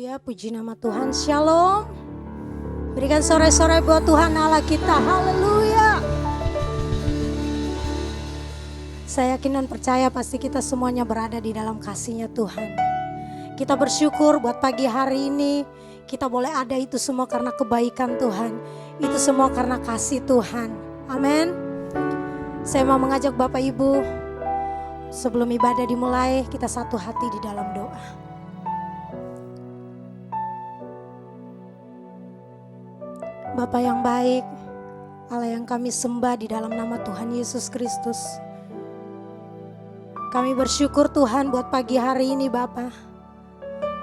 Haleluya, puji nama Tuhan. Shalom. Berikan sorai-sorai buat Tuhan Allah kita. Haleluya. Saya yakin dan percaya pasti kita semuanya berada di dalam kasih-Nya Tuhan. Kita bersyukur buat pagi hari ini. Kita boleh ada itu semua karena kebaikan Tuhan. Itu semua karena kasih Tuhan. Amin. Saya mau mengajak Bapak Ibu, sebelum ibadah dimulai, kita satu hati di dalam doa. Bapa yang baik, Allah yang kami sembah di dalam nama Tuhan Yesus Kristus. Kami bersyukur Tuhan buat pagi hari ini Bapa.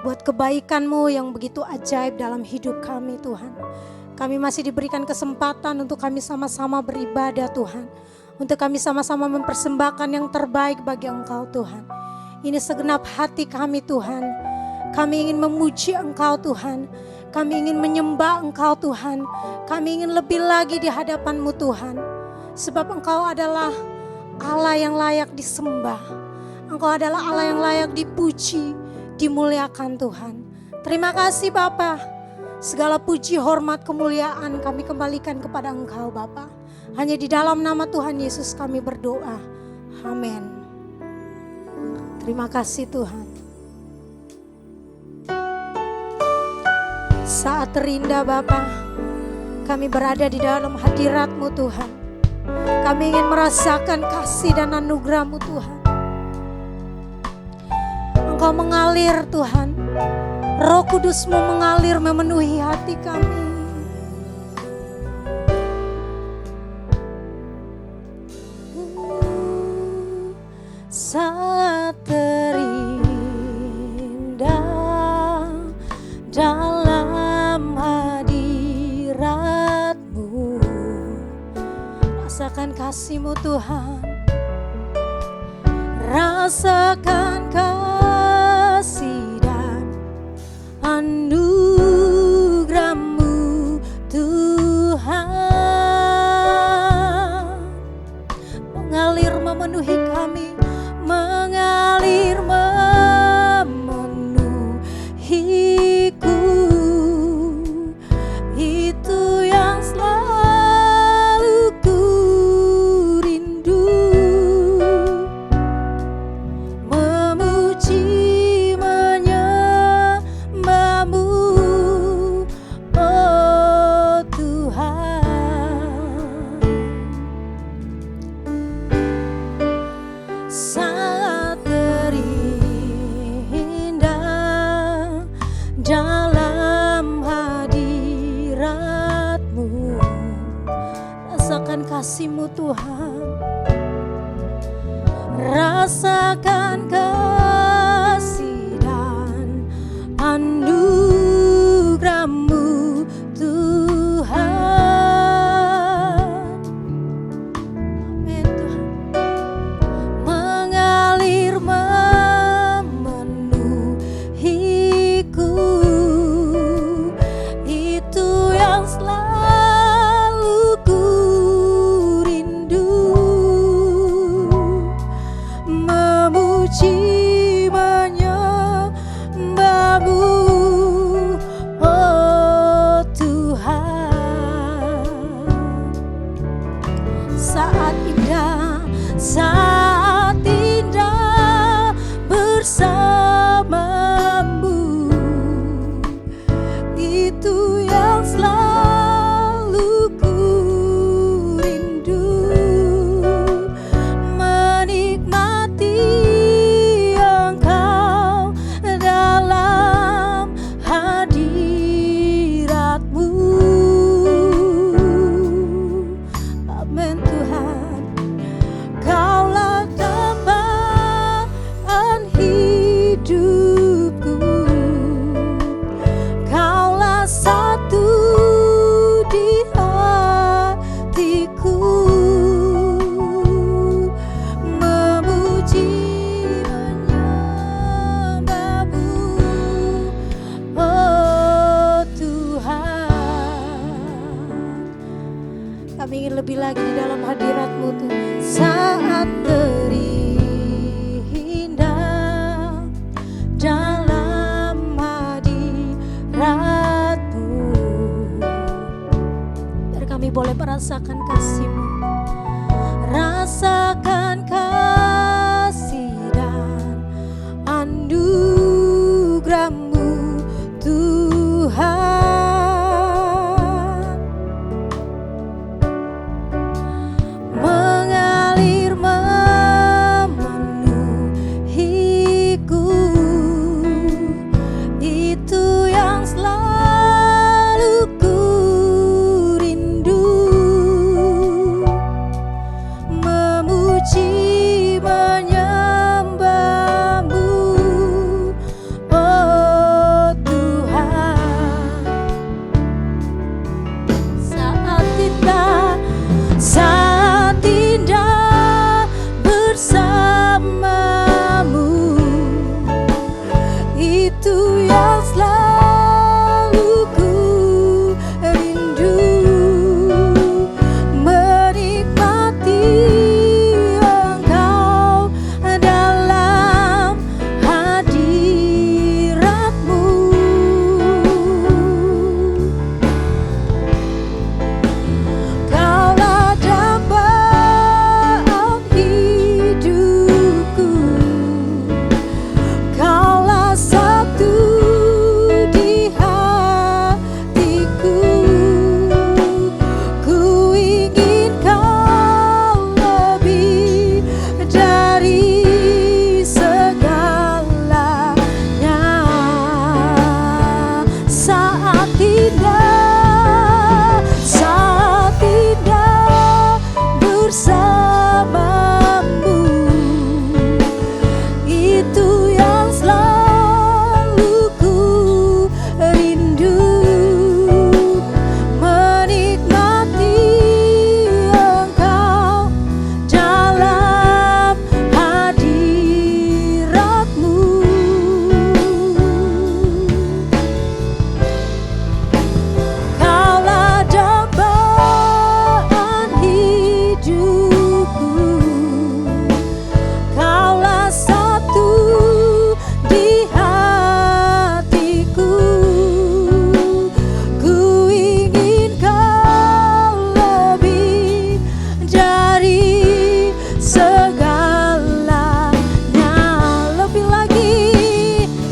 Buat kebaikan-Mu yang begitu ajaib dalam hidup kami Tuhan. Kami masih diberikan kesempatan untuk kami sama-sama beribadah Tuhan. Untuk kami sama-sama mempersembahkan yang terbaik bagi Engkau Tuhan. Ini segenap hati kami Tuhan. Kami ingin memuji Engkau Tuhan. Kami ingin menyembah Engkau Tuhan. Kami ingin lebih lagi di hadapan-Mu Tuhan. Sebab Engkau adalah Allah yang layak disembah. Engkau adalah Allah yang layak dipuji, dimuliakan Tuhan. Terima kasih Bapa. Segala puji, hormat, kemuliaan kami kembalikan kepada Engkau Bapa. Hanya di dalam nama Tuhan Yesus kami berdoa. Amin. Terima kasih Tuhan. Saat terindah Bapa, kami berada di dalam hadirat-Mu Tuhan. Kami ingin merasakan kasih dan anugerah-Mu Tuhan. Engkau mengalir Tuhan. Roh Kudus-Mu mengalir memenuhi hati kami. Saat terindah dalam hadirat-Mu, rasakan kasih-Mu Tuhan. Rasakan kasih dan anugerah-Mu Tuhan. Mengalir memenuhi kami, mengalir memenuhiku. Itu yang selalu ku rindu. Memuji, menyembah-Mu, oh Tuhan. Saat terindah dalam hadirat-Mu, rasakan kasih-Mu Tuhan. Rasakan kasih dan anugerah-Mu Tuhan. Amin Tuhan. Mengalir memenuhiku. Itu yang selalu ku rindu. Memuji, menyembah-Mu, oh Tuhan. Saat indah bersama-Mu, itu yang selalu ku rindu. Menikmati Engkau dalam hadirat-Mu. Amin Tuhan. Kaulah tambahan hidupku. Kaulah satu di hatiku. Memuji, menyembah-Mu, oh Tuhan. Kami ingin lebih lagi di dalam hadirat-Mu Tuhan. Saat terindah dalam hadirat boleh merasakan kasih-Mu. Rasakan kasih dan anugerah-Mu Tuhan. Mengalir memenuhiku, itu yang selalu ku rindu. Memuji menyembah-Mu, oh Tuhan. Saat indah bersama-Mu, itu yang selalu ku rindu. Menikmati Engkau dalam hadirat-Mu. Kaulah dambaan hidupku, Kaulah satu di hatiku. Ku ingin Kau lebih dari segalanya. Saat indah bersama-Mu, itu yang selalu ku rindu. Menikmati Engkau dalam hadirat-Mu. Kaulah dambaan hidupku, Kaulah satu di hatiku. Ku ingin Kau lebih dari segalanya. Lebih lagi,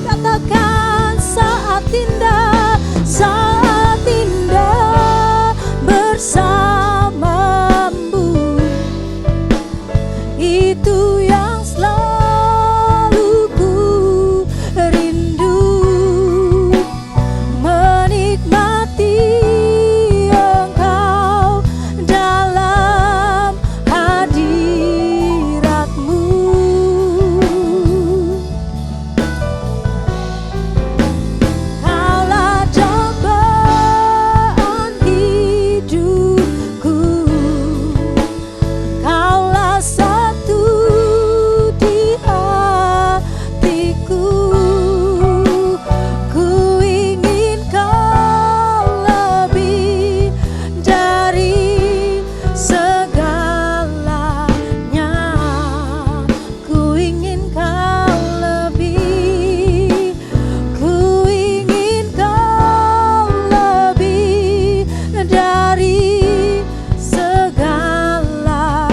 katakan saat indah bersama-Mu, itu yang selalu ku rindu. Menikmati Engkau dalam hadirat-Mu. Kaulah dambaan hidupku, Kaulah satu di hatiku. Ku ingin Kau lebih dari segalanya. Ku ingin Kau lebih, ku ingin Kau lebih dari segalanya.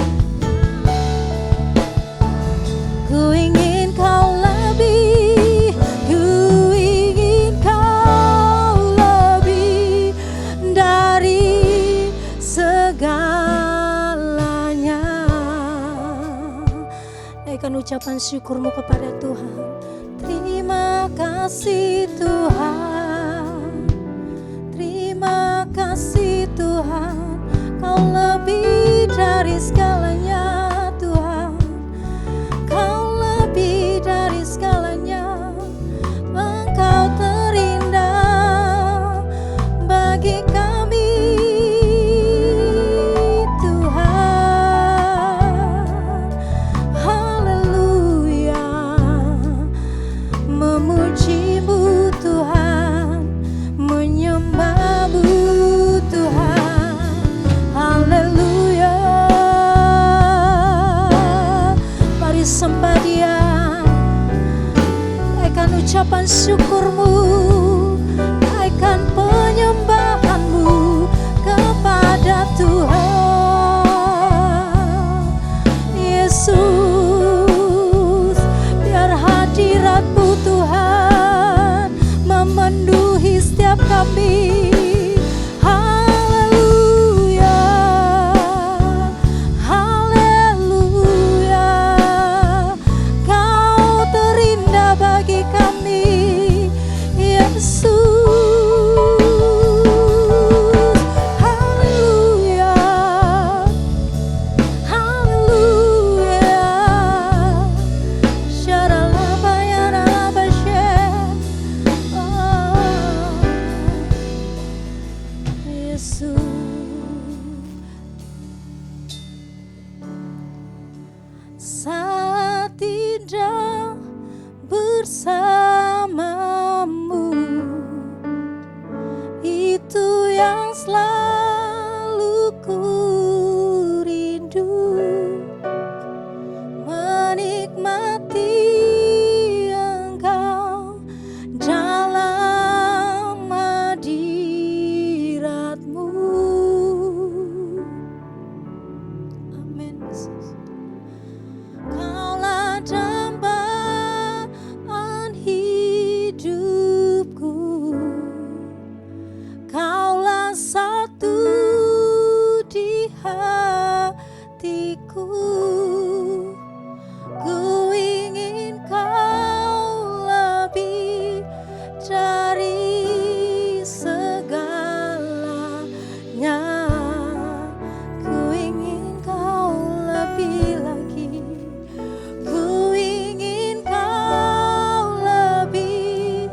Ku ingin Kau lebih, ku ingin Kau lebih dari segalanya. Naikkan ucapan syukur-Mu kepada Tuhan. Terima kasih Tuhan, terima kasih Tuhan. Kau lebih dari segalanya Tuhan, Kau lebih dari segalanya. Engkau terindah bagi kami Tuhan. Haleluya, memuji-Mu Tuhan. Saat tidak bersamamu, itu yang selalu ku rindu, menikmati Engkau dalam hadirat-Mu. Amin. Kaulah dambaan hidupku, Kaulah satu di hatiku. Ku ingin Kau lebih dari segalanya. Ku ingin Kau lebih lagi. Ku ingin Kau lebih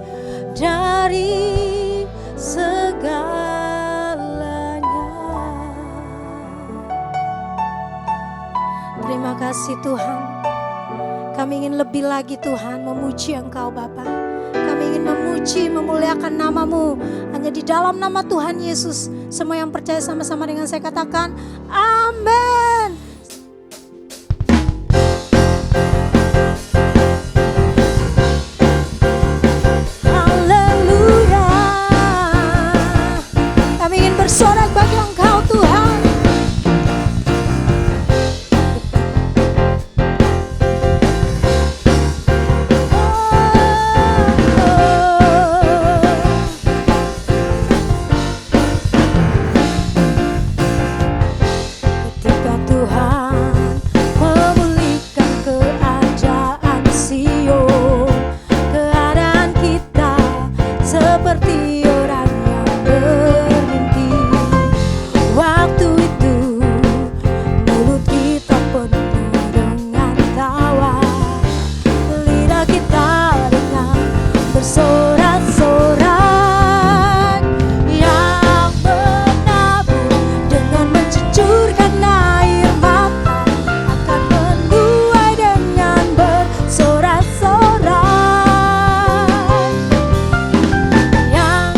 dari segalanya. Terima kasih Tuhan. Kami ingin lebih lagi Tuhan memuji Engkau Bapa. Kami ingin memuji, memuliakan nama-Mu. Hanya di dalam nama Tuhan Yesus. Semua yang percaya sama-sama dengan saya katakan amin. Haleluya. Kami ingin bersorak bagi Engkau Tuhan. Ketika Tuhan memulihkan keadaan Sion, keadaan kita seperti orang yang bermimpi. Waktu itu mulut kita penuh dengan tawa, lidah kita dengan bersorak-sorak, yang menabur dengan mencucurkan air mata akan menuai dengan bersorak-sorak. Yang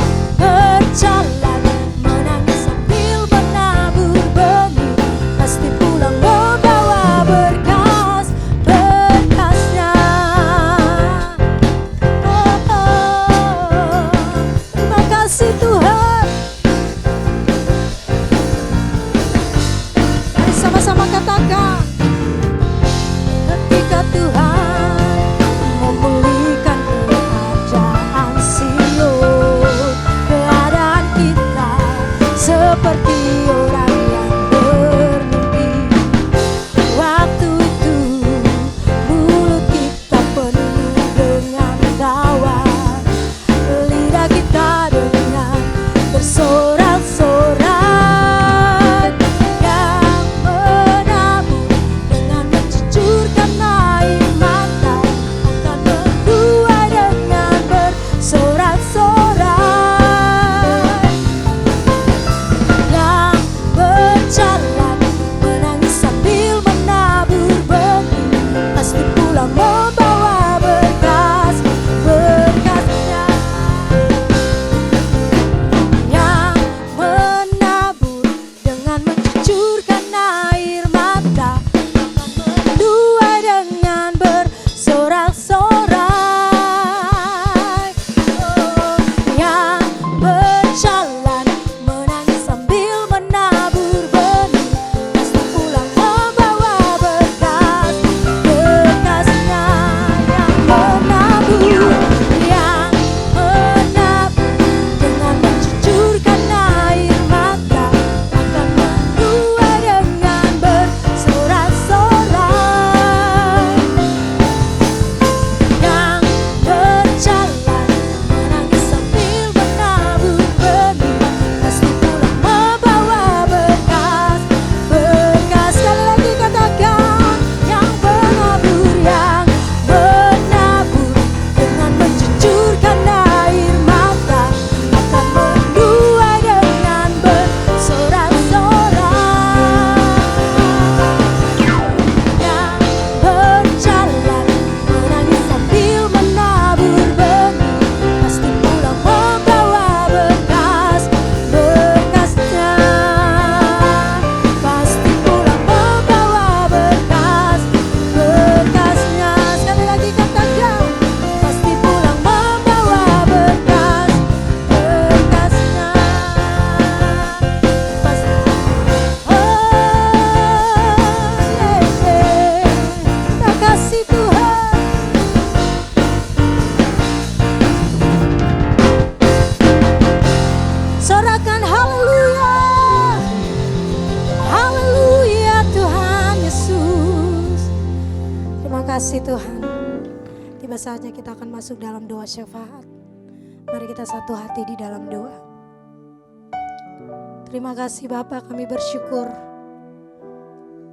kasih Tuhan. Tiba saatnya kita akan masuk dalam doa syafaat. Mari kita satu hati di dalam doa. Terima kasih Bapa, kami bersyukur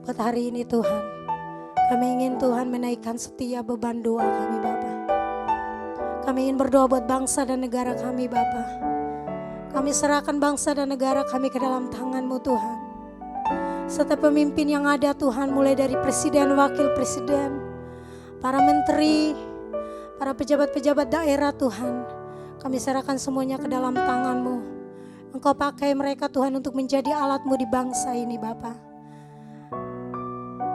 buat hari ini Tuhan. Kami ingin Tuhan menaikkan setiap beban doa kami Bapa. Kami ingin berdoa buat bangsa dan negara kami Bapa. Kami serahkan bangsa dan negara kami ke dalam tangan-Mu Tuhan. Serta pemimpin yang ada Tuhan, mulai dari presiden, wakil presiden, para menteri, para pejabat-pejabat daerah Tuhan. Kami serahkan semuanya ke dalam tangan-Mu. Engkau pakai mereka Tuhan untuk menjadi alat-Mu di bangsa ini Bapa.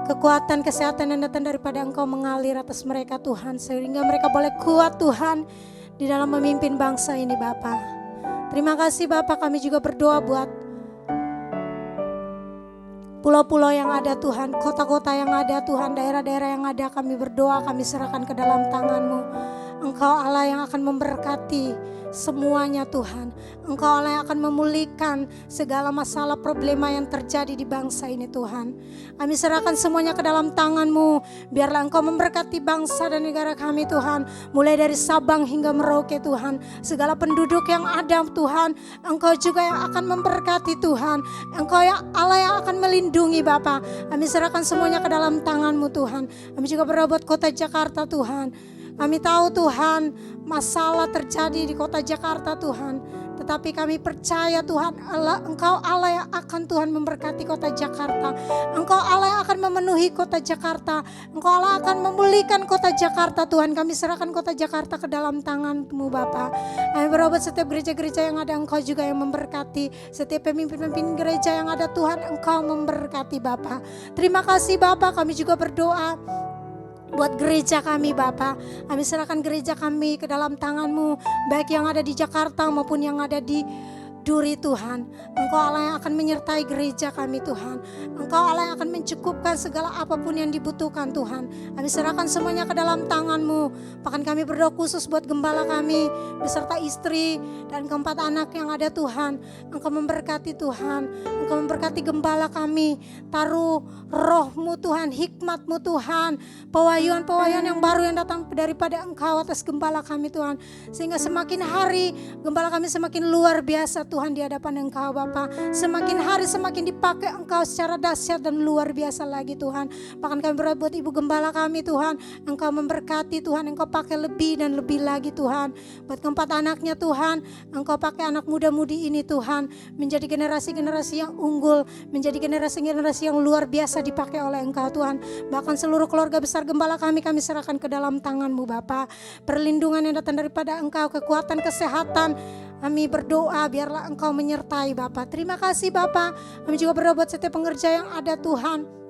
Kekuatan kesehatan yang datang daripada Engkau mengalir atas mereka Tuhan, sehingga mereka boleh kuat Tuhan di dalam memimpin bangsa ini Bapa. Terima kasih Bapa, kami juga berdoa buat pulau-pulau yang ada Tuhan, kota-kota yang ada Tuhan, daerah-daerah yang ada, kami berdoa, kami serahkan ke dalam tangan-Mu. Engkau Allah yang akan memberkati semuanya Tuhan. Engkau Allah yang akan memulihkan segala masalah problema yang terjadi di bangsa ini Tuhan. Kami serahkan semuanya ke dalam tangan-Mu. Biarlah Engkau memberkati bangsa dan negara kami Tuhan. Mulai dari Sabang hingga Merauke Tuhan. Segala penduduk yang ada Tuhan, Engkau juga yang akan memberkati Tuhan. Engkau yang Allah yang akan melindungi Bapa. Kami serahkan semuanya ke dalam tangan-Mu Tuhan. Kami juga berdoa buat kota Jakarta Tuhan. Kami tahu Tuhan masalah terjadi di kota Jakarta Tuhan. Tetapi kami percaya Tuhan Allah, Engkau Allah yang akan Tuhan memberkati kota Jakarta. Engkau Allah yang akan memenuhi kota Jakarta. Engkau Allah akan memulihkan kota Jakarta Tuhan. Kami serahkan kota Jakarta ke dalam tangan-Mu Bapa. Kami berdoa setiap gereja-gereja yang ada, Engkau juga yang memberkati. Setiap pemimpin-pemimpin gereja yang ada Tuhan, Engkau memberkati Bapa. Terima kasih Bapa, kami juga berdoa buat gereja kami Bapa. Kami serahkan gereja kami ke dalam tangan-Mu, baik yang ada di Jakarta maupun yang ada di Duri Tuhan. Engkau Allah yang akan menyertai gereja kami Tuhan. Engkau Allah yang akan mencukupkan segala apapun yang dibutuhkan Tuhan. Kami serahkan semuanya ke dalam tangan-Mu. Bahkan kami berdoa khusus buat gembala kami beserta istri dan keempat anak yang ada Tuhan. Engkau memberkati Tuhan. Engkau memberkati gembala kami. Taruh roh-Mu Tuhan, hikmat-Mu Tuhan, pewahyuan-pewahyuan yang baru yang datang daripada Engkau atas gembala kami Tuhan. Sehingga semakin hari gembala kami semakin luar biasa Tuhan di hadapan Engkau Bapa. Semakin hari semakin dipakai Engkau secara dahsyat dan luar biasa lagi Tuhan. Bahkan kami berdoa buat ibu gembala kami Tuhan. Engkau memberkati Tuhan, Engkau pakai lebih dan lebih lagi Tuhan. Buat keempat anaknya Tuhan, Engkau pakai anak muda-mudi ini Tuhan. Menjadi generasi-generasi yang unggul. Menjadi generasi-generasi yang luar biasa dipakai oleh Engkau Tuhan. Bahkan seluruh keluarga besar gembala kami serahkan ke dalam tangan-Mu Bapa. Perlindungan yang datang daripada Engkau, kekuatan kesehatan. Kami berdoa biarlah Engkau menyertai Bapa. Terima kasih Bapa. Kami juga berdoa buat setiap pengerja yang ada Tuhan.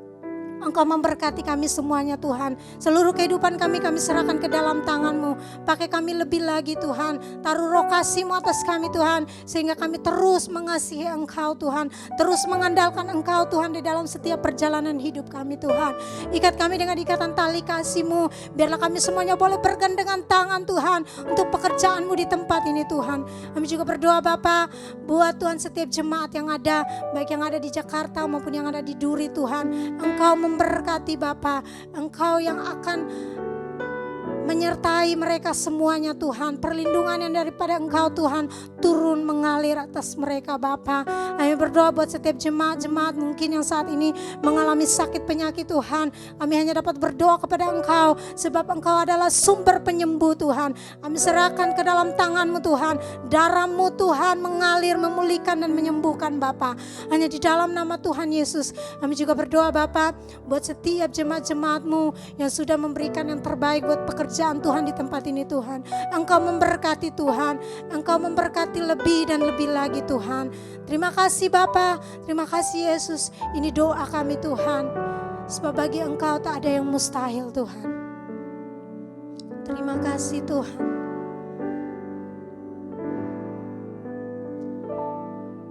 Engkau memberkati kami semuanya Tuhan. Seluruh kehidupan kami serahkan ke dalam tangan-Mu. Pakai kami lebih lagi Tuhan. Taruh roh kasih-Mu atas kami Tuhan. Sehingga kami terus mengasihi Engkau Tuhan. Terus mengandalkan Engkau Tuhan di dalam setiap perjalanan hidup kami Tuhan. Ikat kami dengan ikatan tali kasih-Mu. Biarlah kami semuanya boleh bergandengan tangan Tuhan. Untuk pekerjaan-Mu di tempat ini Tuhan. Kami juga berdoa Bapa buat Tuhan setiap jemaat yang ada. Baik yang ada di Jakarta maupun yang ada di Duri Tuhan. Engkau memberkati Bapa. Engkau yang akan menyertai mereka semuanya Tuhan. Perlindungan yang daripada Engkau Tuhan turun mengalir atas mereka Bapa. Kami berdoa buat setiap jemaat-jemaat mungkin yang saat ini mengalami sakit penyakit Tuhan. Kami hanya dapat berdoa kepada Engkau sebab Engkau adalah sumber penyembuh Tuhan. Kami serahkan ke dalam tangan-Mu Tuhan. Darah-Mu Tuhan mengalir, memulihkan dan menyembuhkan Bapa. Hanya di dalam nama Tuhan Yesus. Kami juga berdoa Bapa buat setiap jemaat-jemaat-Mu yang sudah memberikan yang terbaik buat pekerjaan Tuhan di tempat ini Tuhan. Engkau memberkati Tuhan. Engkau memberkati lebih dan lebih lagi Tuhan. Terima kasih Bapa. Terima kasih Yesus. Ini doa kami Tuhan. Sebab bagi Engkau tak ada yang mustahil Tuhan. Terima kasih Tuhan.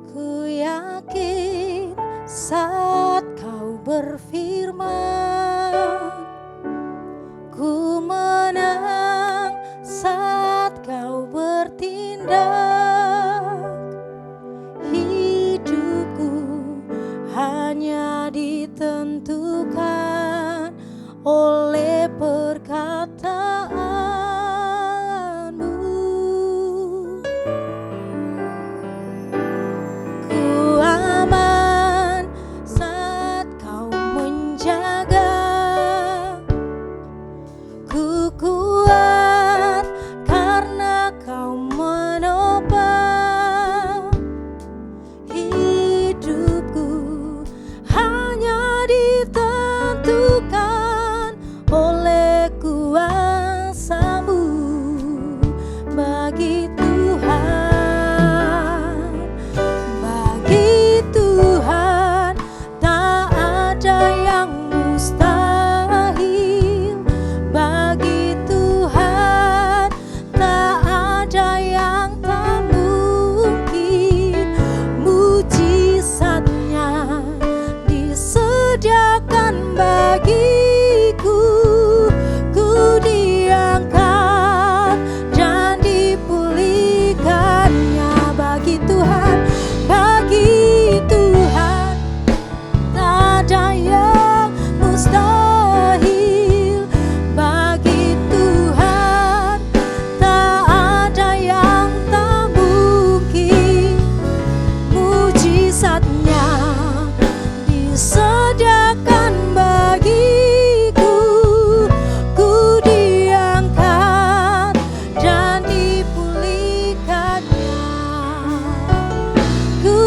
Ku yakin saat Kau berfirman, ku menang saat Kau bertindak. Hidupku hanya ditentukan oleh perkataan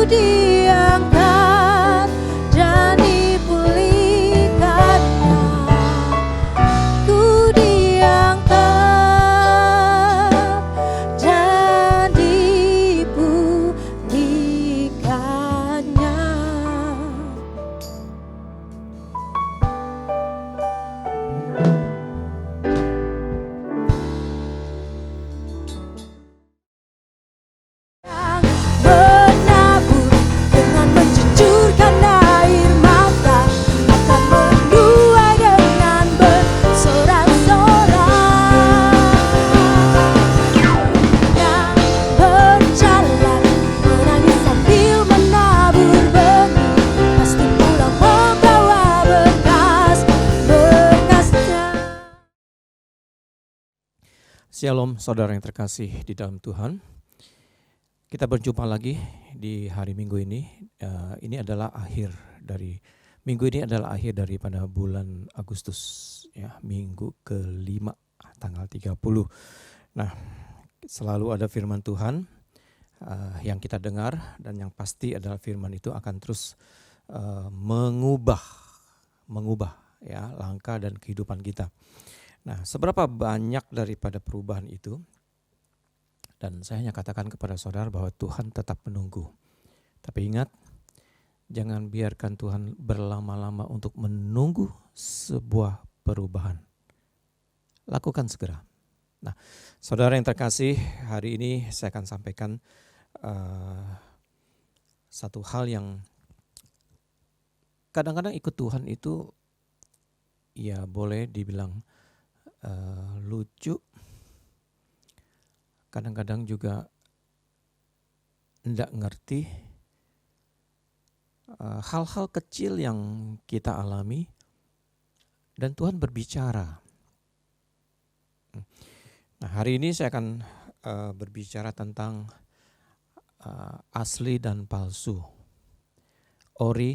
diangkat dan dipulihkannya. Ku diangkat dan dipulihkannya. Menabur dengan mencucurkan air mata, akan menuai dengan bersorak-sorak. Yang berjalan menangis sambil menabur benih, pasti pulang membawa berkas-berkasnya. Shalom saudara yang terkasih di dalam Tuhan. Kita berjumpa lagi di hari Minggu ini. Ini adalah akhir dari minggu ini adalah akhir daripada bulan Agustus, ya, minggu kelima tanggal 30. Nah, selalu ada firman Tuhan yang kita dengar, dan yang pasti adalah firman itu akan terus mengubah ya langkah dan kehidupan kita. Nah, seberapa banyak daripada perubahan itu? Dan saya hanya katakan kepada saudara bahwa Tuhan tetap menunggu. Tapi ingat, jangan biarkan Tuhan berlama-lama untuk menunggu sebuah perubahan. Lakukan segera. Nah, saudara yang terkasih, hari ini saya akan sampaikan satu hal yang kadang-kadang ikut Tuhan itu ya boleh dibilang lucu. Kadang-kadang juga tidak ngerti hal-hal kecil yang kita alami dan Tuhan berbicara. Nah, hari ini saya akan berbicara tentang asli dan palsu, ori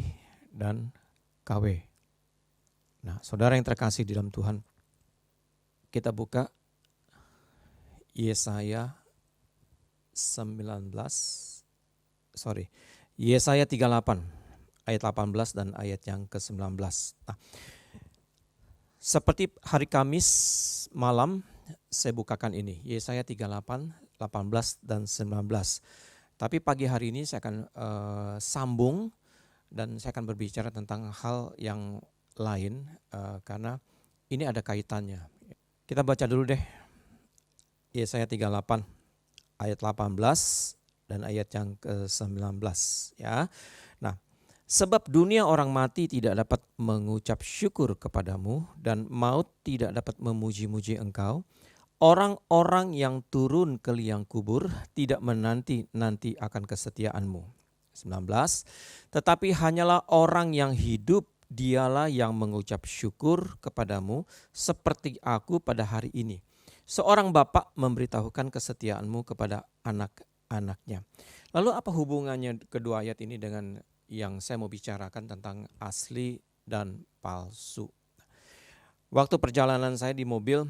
dan KW. Nah, saudara yang terkasih di dalam Tuhan, kita buka Yesaya 38 ayat 18 dan ayat yang ke-19. Nah, seperti hari Kamis malam saya bukakan ini, Yesaya 38, 18 dan 19. Tapi pagi hari ini saya akan sambung dan saya akan berbicara tentang hal yang lain karena ini ada kaitannya. Kita baca dulu deh Yesaya 38 ayat 18 dan ayat yang ke-19 ya. Nah, sebab dunia orang mati tidak dapat mengucap syukur kepadamu dan maut tidak dapat memuji-muji engkau. Orang-orang yang turun ke liang kubur tidak menanti-nanti akan kesetiaanmu. 19. Tetapi hanyalah orang yang hidup, dialah yang mengucap syukur kepadamu seperti aku pada hari ini. Seorang bapak memberitahukan kesetiaanmu kepada anak-anaknya. Lalu apa hubungannya kedua ayat ini dengan yang saya mau bicarakan tentang asli dan palsu? Waktu perjalanan saya di mobil,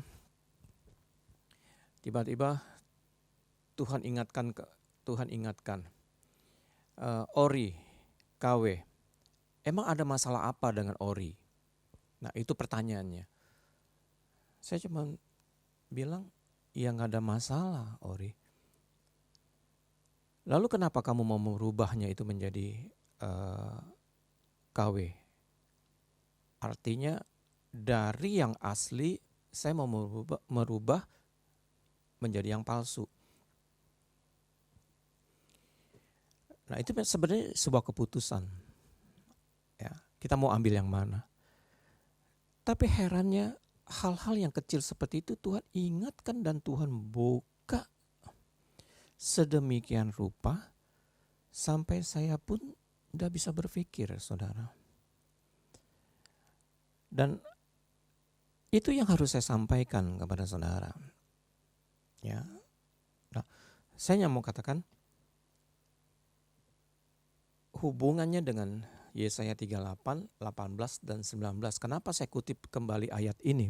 tiba-tiba Tuhan ingatkan, ori, KW. Emang ada masalah apa dengan ori? Nah, itu pertanyaannya. Saya cuma bilang, ya gak ada masalah ori. Lalu kenapa kamu mau merubahnya itu menjadi KW? Artinya dari yang asli saya mau merubah menjadi yang palsu. Nah, itu sebenarnya sebuah keputusan. Ya, kita mau ambil yang mana? Tapi herannya hal-hal yang kecil seperti itu Tuhan ingatkan dan Tuhan buka sedemikian rupa sampai saya pun tidak bisa berpikir, saudara. Dan itu yang harus saya sampaikan kepada saudara. Ya, nah, saya mau katakan hubungannya dengan Yesaya 38, 18 dan 19. Kenapa saya kutip kembali ayat ini?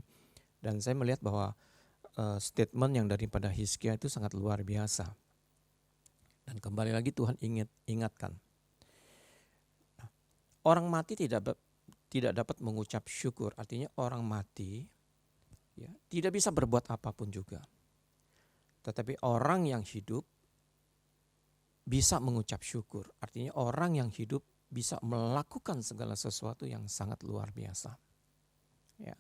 Dan saya melihat bahwa statement yang daripada Hizkia itu sangat luar biasa. Dan kembali lagi Tuhan ingatkan. Orang mati tidak dapat mengucap syukur. Artinya orang mati ya, tidak bisa berbuat apapun juga. Tetapi orang yang hidup bisa mengucap syukur. Artinya orang yang hidup bisa melakukan segala sesuatu yang sangat luar biasa. Ya.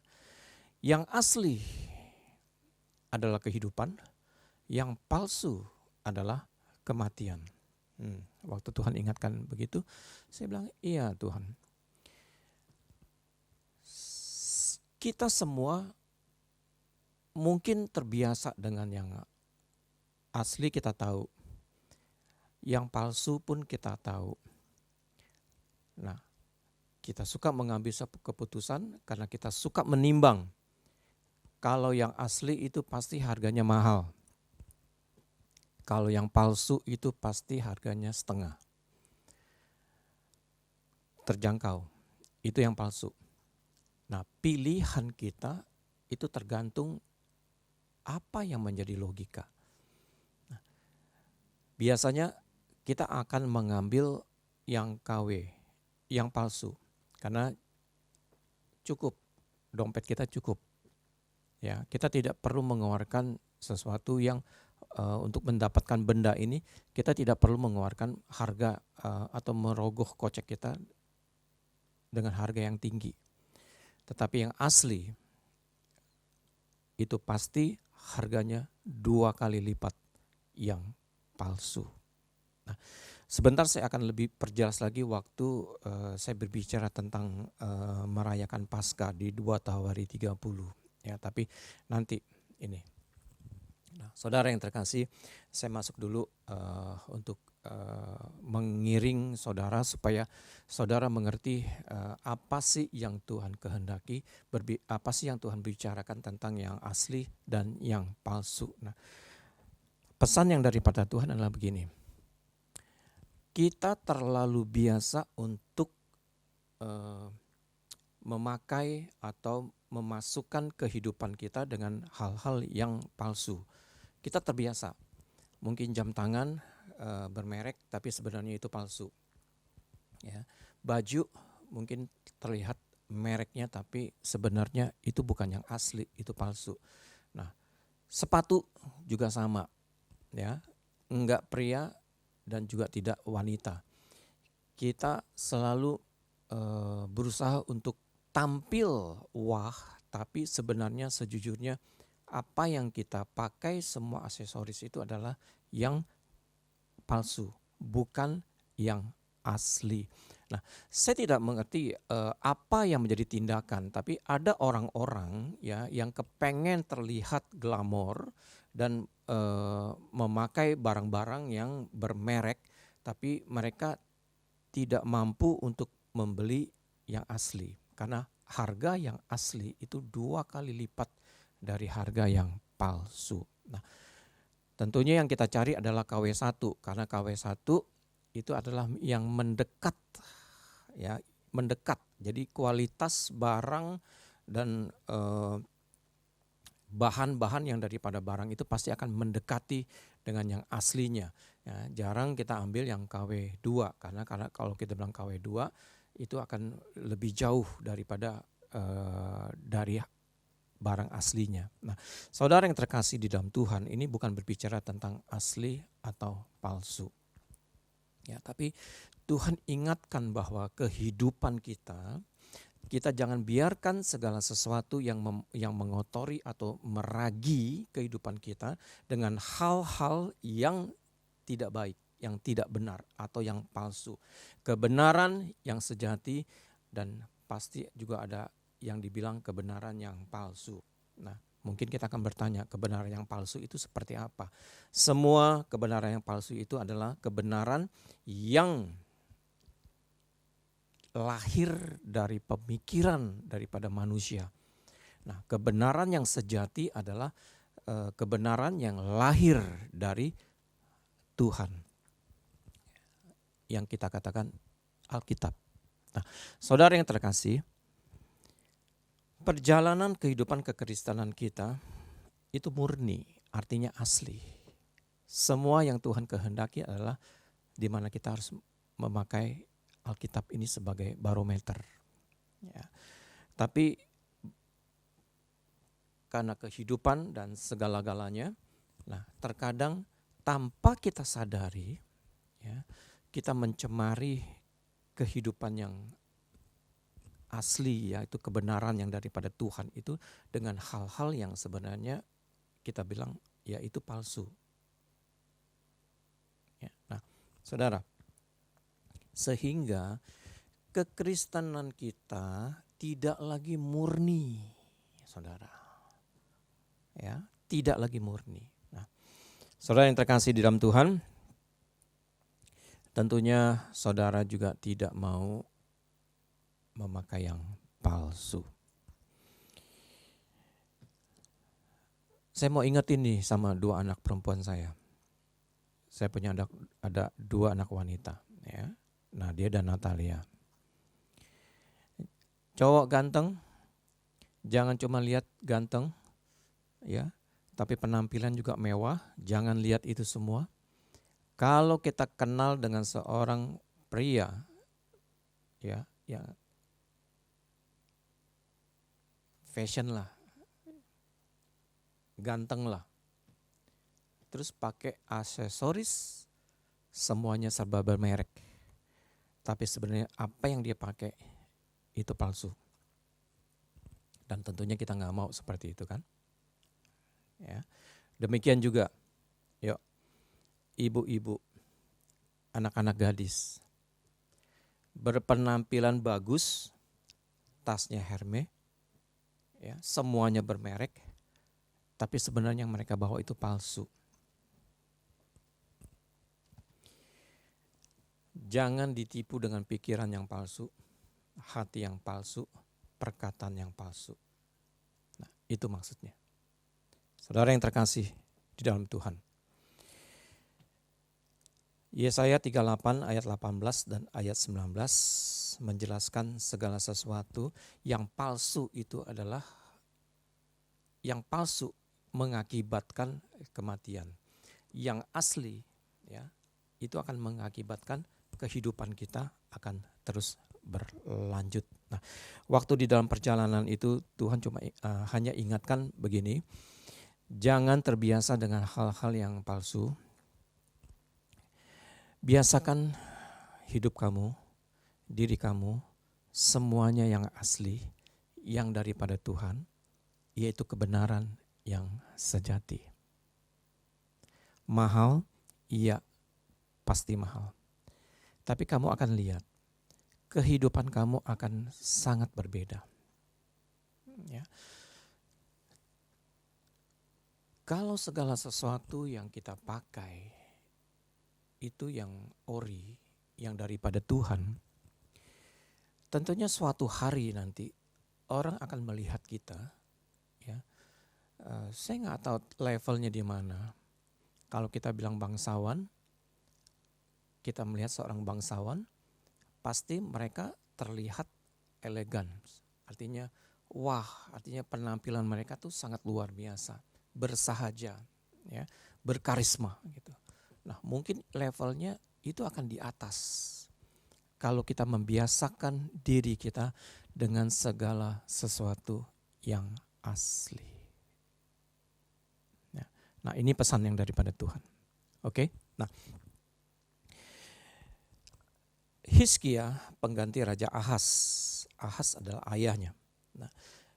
Yang asli adalah kehidupan, yang palsu adalah kematian. Waktu Tuhan ingatkan begitu, saya bilang, iya Tuhan. Kita semua mungkin terbiasa dengan yang asli kita tahu, yang palsu pun kita tahu. Nah, kita suka mengambil satu keputusan karena kita suka menimbang. Kalau yang asli itu pasti harganya mahal. Kalau yang palsu itu pasti harganya setengah. Terjangkau, itu yang palsu. Nah, pilihan kita itu tergantung apa yang menjadi logika. Nah, biasanya kita akan mengambil yang KW, yang palsu. Karena cukup, dompet kita cukup. Ya, kita tidak perlu mengeluarkan sesuatu yang untuk mendapatkan benda ini, kita tidak perlu mengeluarkan harga atau merogoh kocek kita dengan harga yang tinggi. Tetapi yang asli itu pasti harganya 2 kali lipat yang palsu. Nah, sebentar saya akan lebih perjelas lagi waktu saya berbicara tentang merayakan Paskah di 2 Tawari 30. Ya, tapi nanti ini. Nah, saudara yang terkasih, saya masuk dulu untuk mengiring saudara supaya saudara mengerti apa sih yang Tuhan kehendaki, apa sih yang Tuhan bicarakan tentang yang asli dan yang palsu. Nah, pesan yang daripada Tuhan adalah begini. Kita terlalu biasa untuk memakai atau memasukkan kehidupan kita dengan hal-hal yang palsu. Kita terbiasa, mungkin jam tangan bermerek tapi sebenarnya itu palsu. Ya, baju mungkin terlihat mereknya tapi sebenarnya itu bukan yang asli, itu palsu. Nah, sepatu juga sama, ya, enggak pria dan juga tidak wanita. Kita selalu berusaha untuk tampil wah, tapi sebenarnya sejujurnya apa yang kita pakai semua aksesoris itu adalah yang palsu, bukan yang asli. Nah, saya tidak mengerti apa yang menjadi tindakan, tapi ada orang-orang ya yang kepengen terlihat glamor dan memakai barang-barang yang bermerek, tapi mereka tidak mampu untuk membeli yang asli. Karena harga yang asli itu 2 kali lipat dari harga yang palsu. Nah, tentunya yang kita cari adalah KW1 karena KW1 itu adalah yang mendekat, ya, mendekat. Jadi kualitas barang dan bahan-bahan yang daripada barang itu pasti akan mendekati dengan yang aslinya. Ya, jarang kita ambil yang KW2 karena kalau kita bilang KW2 itu akan lebih jauh daripada dari barang aslinya. Nah, saudara yang terkasih di dalam Tuhan, ini bukan berbicara tentang asli atau palsu. Ya, tapi Tuhan ingatkan bahwa kehidupan kita jangan biarkan segala sesuatu yang mengotori atau meragi kehidupan kita dengan hal-hal yang tidak baik, yang tidak benar atau yang palsu. Kebenaran yang sejati dan pasti juga ada yang dibilang kebenaran yang palsu. Nah, mungkin kita akan bertanya, kebenaran yang palsu itu seperti apa? Semua kebenaran yang palsu itu adalah kebenaran yang lahir dari pemikiran daripada manusia. Nah, kebenaran yang sejati adalah kebenaran yang lahir dari Tuhan. Yang kita katakan Alkitab. Nah, saudara yang terkasih, perjalanan kehidupan kekristenan kita itu murni, artinya asli. Semua yang Tuhan kehendaki adalah di mana kita harus memakai Alkitab ini sebagai barometer. Ya. Tapi karena kehidupan dan segala-galanya, nah terkadang tanpa kita sadari, ya, kita mencemari kehidupan yang asli, yaitu kebenaran yang daripada Tuhan itu dengan hal-hal yang sebenarnya kita bilang ya itu palsu. Ya. Nah, saudara, sehingga kekristenan kita tidak lagi murni, saudara. Ya, tidak lagi murni. Nah, saudara yang terkasih di dalam Tuhan, tentunya saudara juga tidak mau memakai yang palsu. Saya mau ingetin nih sama dua anak perempuan saya. Saya punya ada dua anak wanita, ya. Nadia dan Natalia. Cowok ganteng, jangan cuma lihat ganteng, ya, tapi penampilan juga mewah. Jangan lihat itu semua. Kalau kita kenal dengan seorang pria, ya, yang fashion lah, ganteng lah, terus pakai aksesoris, semuanya serba bermerek. Tapi sebenarnya apa yang dia pakai itu palsu. Dan tentunya kita nggak mau seperti itu kan. Ya. Demikian juga, yuk, ibu-ibu, anak-anak gadis, berpenampilan bagus, tasnya Hermes, ya, semuanya bermerek, tapi sebenarnya yang mereka bawa itu palsu. Jangan ditipu dengan pikiran yang palsu, hati yang palsu, perkataan yang palsu. Nah, itu maksudnya. Saudara yang terkasih di dalam Tuhan. Yesaya 38 ayat 18 dan ayat 19 menjelaskan segala sesuatu yang palsu itu adalah, yang palsu mengakibatkan kematian. Yang asli, ya, itu akan mengakibatkan kehidupan kita akan terus berlanjut. Nah, waktu di dalam perjalanan itu Tuhan cuma hanya ingatkan begini, jangan terbiasa dengan hal-hal yang palsu. Biasakan hidup kamu, diri kamu, semuanya yang asli, yang daripada Tuhan, yaitu kebenaran yang sejati. Mahal, iya, pasti mahal. Tapi kamu akan lihat, kehidupan kamu akan sangat berbeda. Ya. Kalau segala sesuatu yang kita pakai itu yang ori, yang daripada Tuhan, tentunya suatu hari nanti orang akan melihat kita. Ya, saya nggak tahu levelnya di mana. Kalau kita bilang bangsawan, kita melihat seorang bangsawan, pasti mereka terlihat elegan. Artinya, wah, artinya penampilan mereka tuh sangat luar biasa, bersahaja, ya, berkarisma gitu. Nah, mungkin levelnya itu akan di atas. Kalau kita membiasakan diri kita dengan segala sesuatu yang asli. Nah, ini pesan yang daripada Tuhan. Oke? Nah, Hizkia pengganti Raja Ahaz. Ahaz adalah ayahnya. Nah,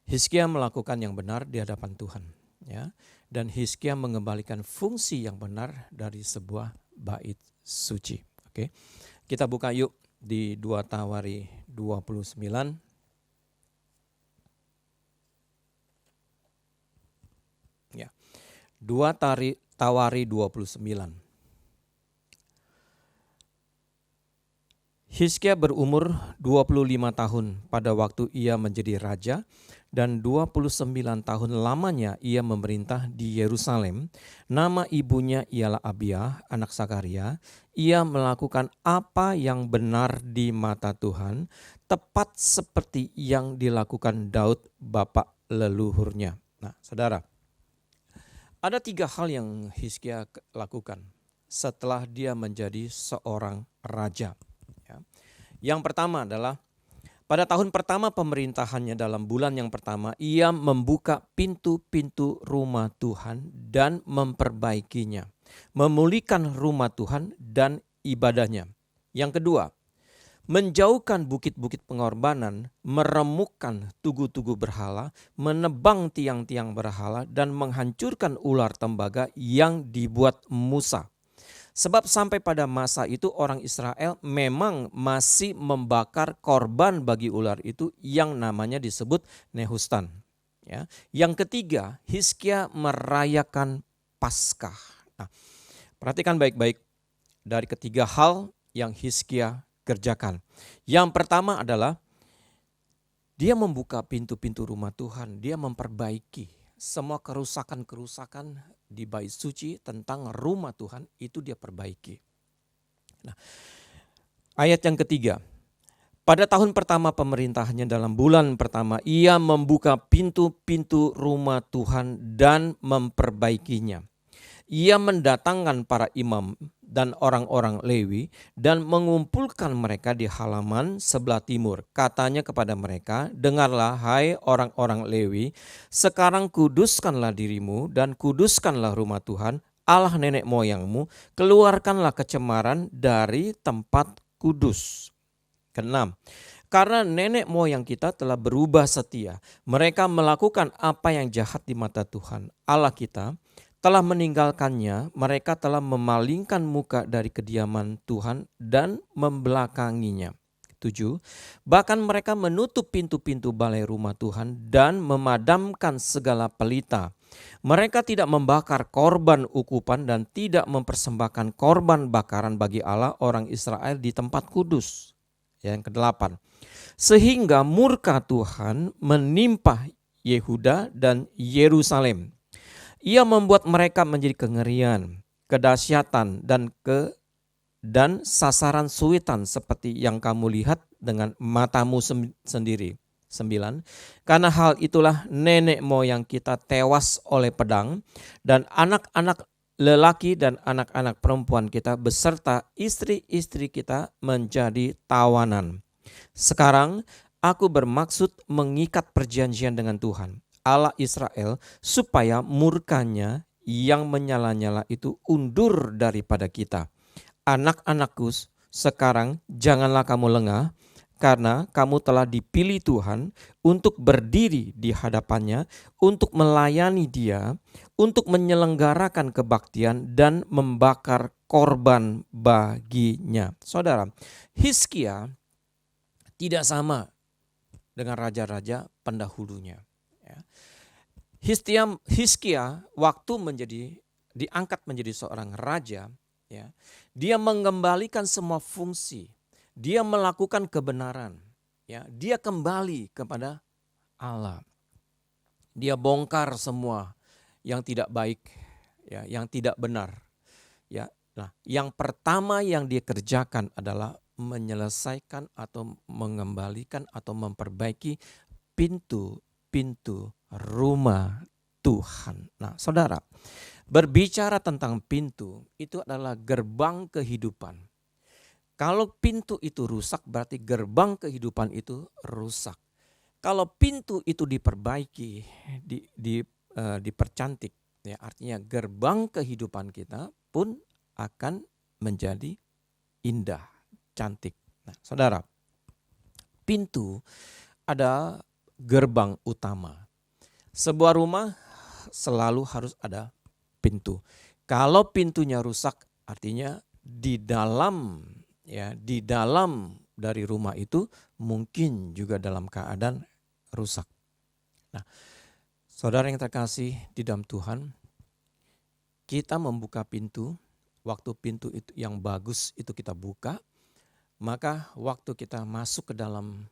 Hizkia melakukan yang benar di hadapan Tuhan, ya. Dan Hizkia mengembalikan fungsi yang benar dari sebuah bait suci. Oke. Kita buka yuk di 2 Tawari 29. Ya. 2 Tawari 29. Hizkia berumur 25 tahun pada waktu ia menjadi raja, dan 29 tahun lamanya ia memerintah di Yerusalem. Nama ibunya ialah Abia, anak Sakaria. Ia melakukan apa yang benar di mata Tuhan, tepat seperti yang dilakukan Daud bapak leluhurnya. Nah, saudara, ada 3 hal yang Hizkia lakukan setelah dia menjadi seorang raja. Yang pertama adalah pada tahun pertama pemerintahannya dalam bulan yang pertama, ia membuka pintu-pintu rumah Tuhan dan memperbaikinya. Memulihkan rumah Tuhan dan ibadahnya. Yang kedua, menjauhkan bukit-bukit pengorbanan, meremukkan tugu-tugu berhala, menebang tiang-tiang berhala, dan menghancurkan ular tembaga yang dibuat Musa. Sebab sampai pada masa itu orang Israel memang masih membakar korban bagi ular itu yang namanya disebut Nehustan. Ya. Yang ketiga, Hizkia merayakan Paskah. Nah, perhatikan baik-baik dari ketiga hal yang Hizkia kerjakan. Yang pertama adalah dia membuka pintu-pintu rumah Tuhan, dia memperbaiki semua kerusakan-kerusakan di bait suci tentang rumah Tuhan itu dia perbaiki. Nah, ayat yang ketiga, pada tahun pertama pemerintahannya dalam bulan pertama ia membuka pintu-pintu rumah Tuhan dan memperbaikinya. Ia mendatangkan para imam dan orang-orang Lewi dan mengumpulkan mereka di halaman sebelah timur. Katanya kepada mereka, dengarlah hai orang-orang Lewi, sekarang kuduskanlah dirimu dan kuduskanlah rumah Tuhan, Allah nenek moyangmu, keluarkanlah kecemaran dari tempat kudus. Keenam, karena nenek moyang kita telah berubah setia, mereka melakukan apa yang jahat di mata Tuhan Allah kita, telah meninggalkannya, mereka telah memalingkan muka dari kediaman Tuhan dan membelakanginya. 7. Bahkan mereka menutup pintu-pintu balai rumah Tuhan dan memadamkan segala pelita. Mereka tidak membakar korban ukupan dan tidak mempersembahkan korban bakaran bagi Allah orang Israel di tempat kudus. Yang ke-8. Sehingga murka Tuhan menimpa Yehuda dan Yerusalem. Ia membuat mereka menjadi kengerian, kedahsyatan dan sasaran suitan seperti yang kamu lihat dengan matamu sendiri. 9. Karena hal itulah nenek moyang kita tewas oleh pedang dan anak-anak lelaki dan anak-anak perempuan kita beserta istri-istri kita menjadi tawanan. Sekarang aku bermaksud mengikat perjanjian dengan Tuhan Allah Israel supaya murkanya yang menyala-nyala itu undur daripada kita. Anak-anakku, sekarang janganlah kamu lengah karena kamu telah dipilih Tuhan untuk berdiri di hadapannya, untuk melayani Dia, untuk menyelenggarakan kebaktian dan membakar korban baginya. Saudara, Hizkia tidak sama dengan raja-raja pendahulunya. Hizkia waktu diangkat menjadi seorang raja, ya, dia mengembalikan semua fungsi, dia melakukan kebenaran, ya, dia kembali kepada Allah. Dia bongkar semua yang tidak baik, ya, yang tidak benar, ya. Nah, yang pertama yang dia kerjakan adalah menyelesaikan atau mengembalikan atau memperbaiki pintu-pintu rumah Tuhan. Nah, saudara, berbicara tentang pintu itu adalah gerbang kehidupan. Kalau pintu itu rusak berarti gerbang kehidupan itu rusak. Kalau pintu itu diperbaiki, dipercantik, ya, artinya gerbang kehidupan kita pun akan menjadi indah, cantik. Nah, saudara, pintu ada gerbang utama. Sebuah rumah selalu harus ada pintu. Kalau pintunya rusak, artinya di dalam dari rumah itu mungkin juga dalam keadaan rusak. Nah, saudara yang terkasih di dalam Tuhan, kita membuka pintu, waktu pintu itu yang bagus itu kita buka, maka waktu kita masuk ke dalam,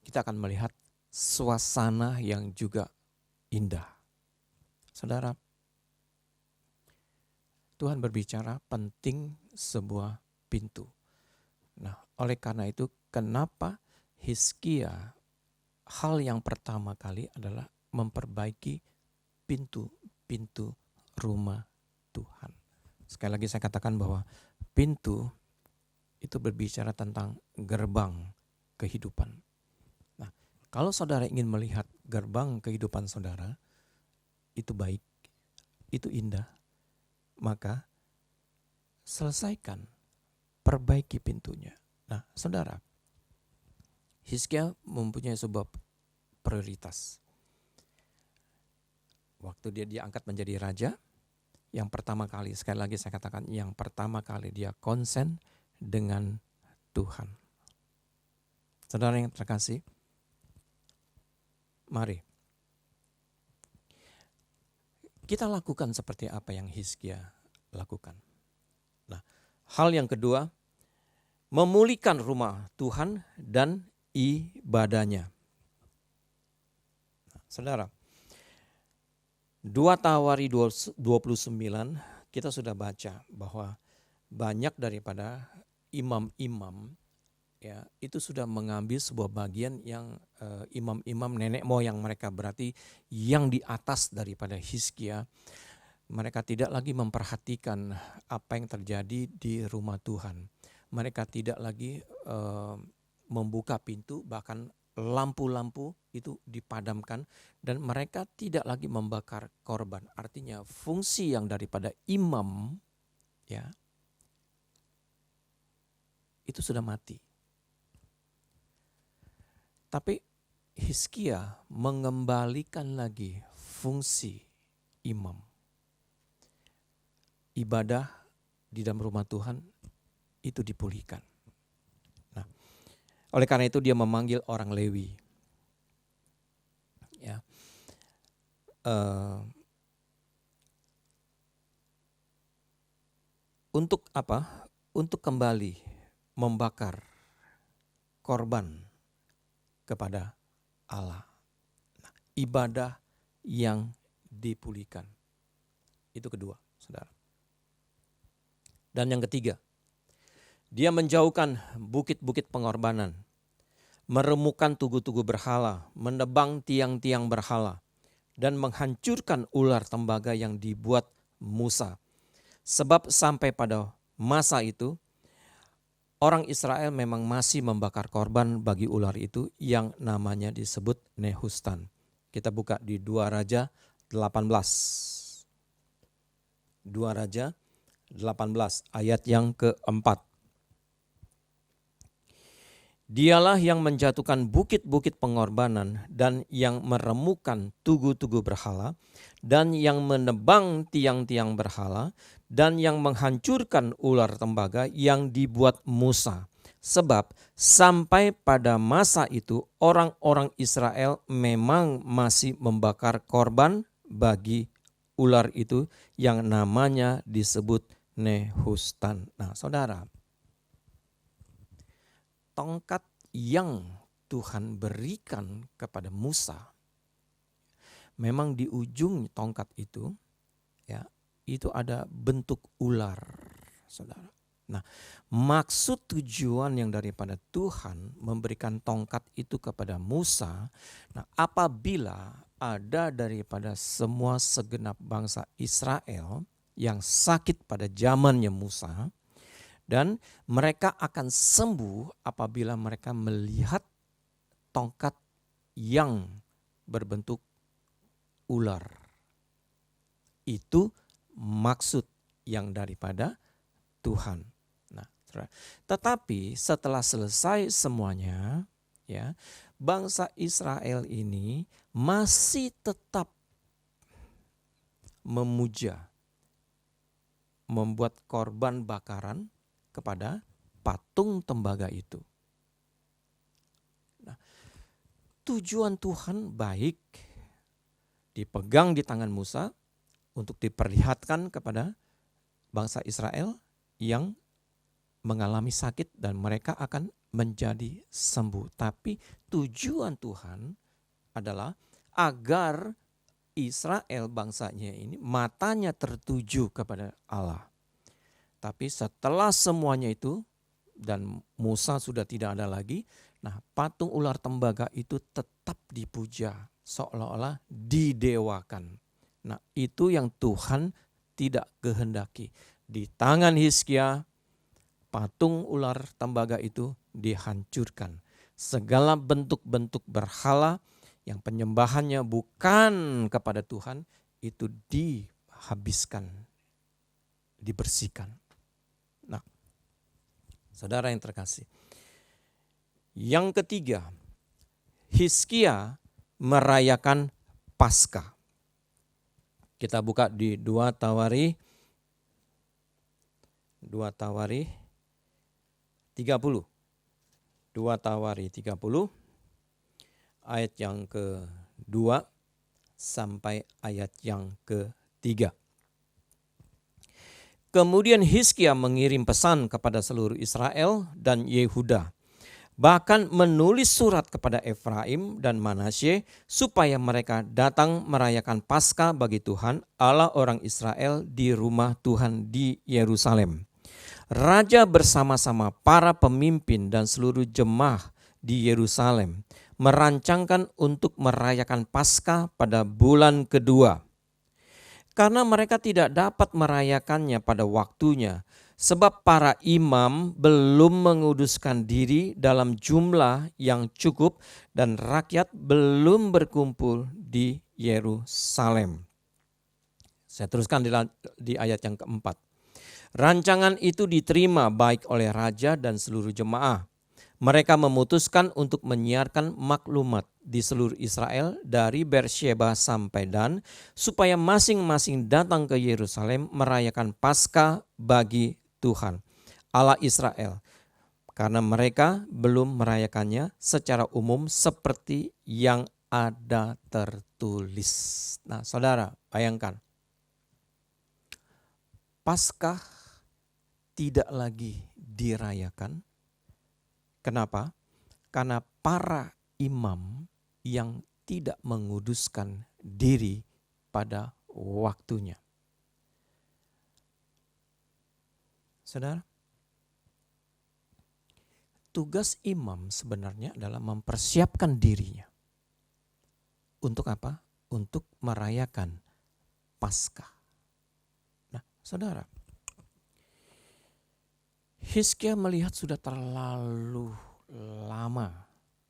kita akan melihat suasana yang juga indah. Saudara, Tuhan berbicara penting sebuah pintu. Nah, oleh karena itu kenapa Hizkia hal yang pertama kali adalah memperbaiki pintu-pintu rumah Tuhan. Sekali lagi saya katakan bahwa pintu itu berbicara tentang gerbang kehidupan. Nah, kalau saudara ingin melihat gerbang kehidupan saudara, itu baik, itu indah, maka selesaikan, perbaiki pintunya. Nah, saudara, Hizkia mempunyai sebuah prioritas. Waktu dia diangkat menjadi raja, yang pertama kali, sekali lagi saya katakan, yang pertama kali dia konsen dengan Tuhan. Saudara yang terkasih, mari kita lakukan seperti apa yang Hizkia lakukan. Nah, hal yang kedua, memulihkan rumah Tuhan dan ibadahnya. Nah, saudara, 2 Tawari 29 kita sudah baca bahwa banyak daripada imam-imam ya itu sudah mengambil sebuah bagian yang imam-imam nenek moyang mereka, berarti yang di atas daripada Hizkia. Mereka tidak lagi memperhatikan apa yang terjadi di rumah Tuhan. Mereka tidak lagi membuka pintu, bahkan lampu-lampu itu dipadamkan, dan mereka tidak lagi membakar korban. Artinya fungsi yang daripada imam ya itu sudah mati. Tapi Hizkia mengembalikan lagi fungsi imam. Ibadah di dalam rumah Tuhan itu dipulihkan. Nah, oleh karena itu dia memanggil orang Lewi. Ya, untuk apa? Untuk kembali membakar korban kepada Allah. Nah, ibadah yang dipulihkan. Itu kedua, saudara. Dan yang ketiga, dia menjauhkan bukit-bukit pengorbanan, meremukkan tugu-tugu berhala, menebang tiang-tiang berhala, dan menghancurkan ular tembaga yang dibuat Musa. Sebab sampai pada masa itu, orang Israel memang masih membakar korban bagi ular itu yang namanya disebut Nehustan. Kita buka di 2 Raja 18. 2 Raja 18 ayat yang keempat. Dialah yang menjatuhkan bukit-bukit pengorbanan dan yang meremukkan tugu-tugu berhala dan yang menebang tiang-tiang berhala dan yang menghancurkan ular tembaga yang dibuat Musa. Sebab sampai pada masa itu orang-orang Israel memang masih membakar korban bagi ular itu yang namanya disebut Nehustan. Nah, saudara, tongkat yang Tuhan berikan kepada Musa, memang di ujung tongkat itu, ya, itu ada bentuk ular, saudara. Nah, maksud tujuan yang daripada Tuhan memberikan tongkat itu kepada Musa, nah apabila ada daripada semua segenap bangsa Israel yang sakit pada zamannya Musa, dan mereka akan sembuh apabila mereka melihat tongkat yang berbentuk ular. Itu maksud yang daripada Tuhan. Nah, tetapi setelah selesai semuanya, ya, bangsa Israel ini masih tetap memuja, membuat korban bakaran kepada patung tembaga itu. Nah, tujuan Tuhan baik dipegang di tangan Musa untuk diperlihatkan kepada bangsa Israel yang mengalami sakit dan mereka akan menjadi sembuh. Tapi tujuan Tuhan adalah agar Israel bangsanya ini matanya tertuju kepada Allah. Tapi setelah semuanya itu dan Musa sudah tidak ada lagi, nah patung ular tembaga itu tetap dipuja seolah-olah didewakan. Nah itu yang Tuhan tidak kehendaki. Di tangan Hizkia patung ular tembaga itu dihancurkan. Segala bentuk-bentuk berhala yang penyembahannya bukan kepada Tuhan itu dihabiskan, dibersihkan. Nah, saudara yang terkasih. Yang ketiga, Hizkia merayakan Paskah. Kita buka di 2 Tawari 30. 2 Tawari 30 ayat yang ke-2 sampai ayat yang ke-3. Kemudian Hizkia mengirim pesan kepada seluruh Israel dan Yehuda, bahkan menulis surat kepada Efraim dan Manasye supaya mereka datang merayakan Paskah bagi Tuhan Allah orang Israel di rumah Tuhan di Yerusalem. Raja bersama-sama para pemimpin dan seluruh jemaah di Yerusalem merancangkan untuk merayakan Paskah pada bulan kedua. Karena mereka tidak dapat merayakannya pada waktunya, sebab para imam belum menguduskan diri dalam jumlah yang cukup dan rakyat belum berkumpul di Yerusalem. Saya teruskan di ayat yang keempat. Rancangan itu diterima baik oleh raja dan seluruh jemaah. Mereka memutuskan untuk menyiarkan maklumat di seluruh Israel dari Beersheba sampai Dan, supaya masing-masing datang ke Yerusalem merayakan Paskah bagi Tuhan Allah Israel, karena mereka belum merayakannya secara umum seperti yang ada tertulis. Nah, saudara, bayangkan, Paskah tidak lagi dirayakan. Kenapa? Karena para imam yang tidak menguduskan diri pada waktunya. Saudara, tugas imam sebenarnya adalah mempersiapkan dirinya. Untuk apa? Untuk merayakan Paskah. Nah, saudara, Hizkia melihat sudah terlalu lama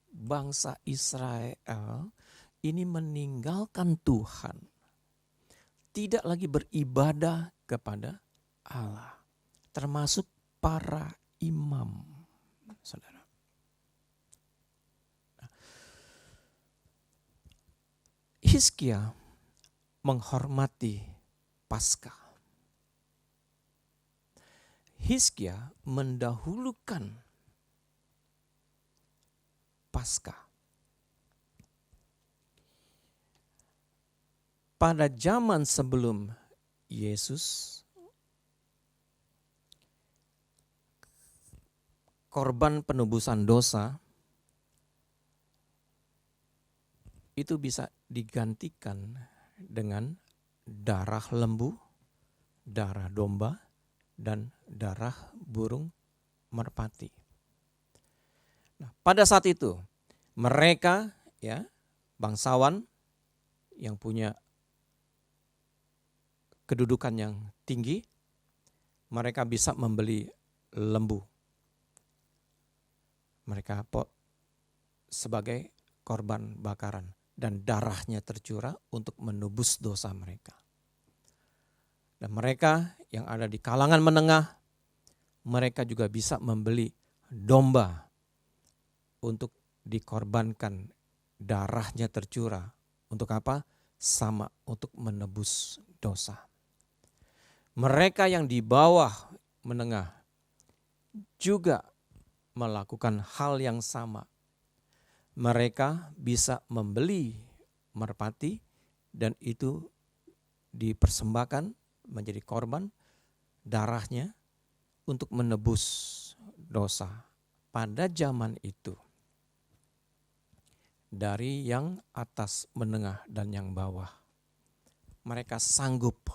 bangsa Israel ini meninggalkan Tuhan, tidak lagi beribadah kepada Allah, termasuk para imam, saudara. Hizkia menghormati Paskah. Hizkia mendahulukan Paskah. Pada zaman sebelum Yesus, korban penebusan dosa itu bisa digantikan dengan darah lembu, darah domba, dan darah burung merpati. Nah, pada saat itu mereka, ya, bangsawan yang punya kedudukan yang tinggi, mereka bisa membeli lembu. Mereka sebagai korban bakaran dan darahnya tercurah untuk menebus dosa mereka. Dan mereka yang ada di kalangan menengah, mereka juga bisa membeli domba untuk dikorbankan, darahnya tercurah. Untuk apa? Sama, untuk menebus dosa. Mereka yang di bawah menengah juga melakukan hal yang sama. Mereka bisa membeli merpati dan itu dipersembahkan menjadi korban darahnya untuk menebus dosa pada zaman itu. Dari yang atas, menengah, dan yang bawah, mereka sanggup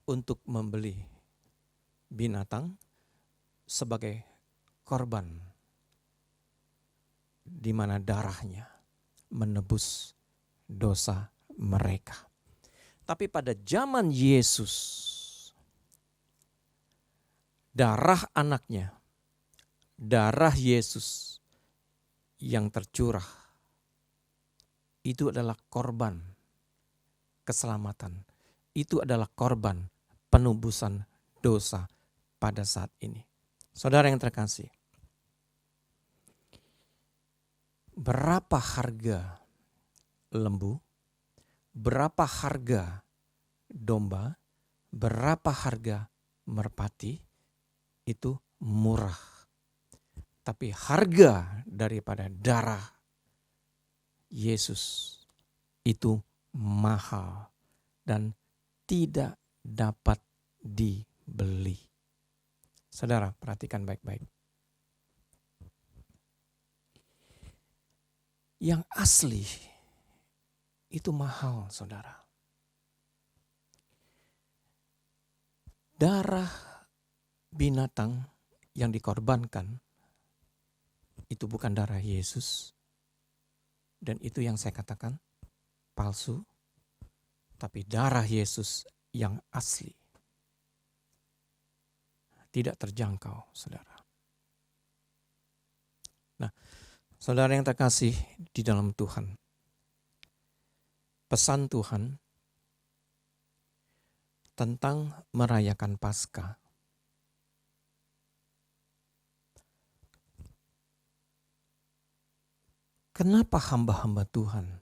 untuk membeli binatang sebagai korban di mana darahnya menebus dosa mereka. Tapi pada zaman Yesus, darah anaknya, darah Yesus yang tercurah, itu adalah korban keselamatan. Itu adalah korban penebusan dosa pada saat ini. Saudara yang terkasih, berapa harga lembu, berapa harga domba, berapa harga merpati, itu murah. Tapi harga daripada darah Yesus itu mahal dan tidak dapat dibeli. Saudara, perhatikan baik-baik. Yang asli itu mahal, saudara. Darah binatang yang dikorbankan itu bukan darah Yesus. Dan itu yang saya katakan palsu. Tapi darah Yesus yang asli. Tidak terjangkau, saudara. Nah, saudara yang terkasih di dalam Tuhan. Pesan Tuhan tentang merayakan Paskah. Kenapa hamba-hamba Tuhan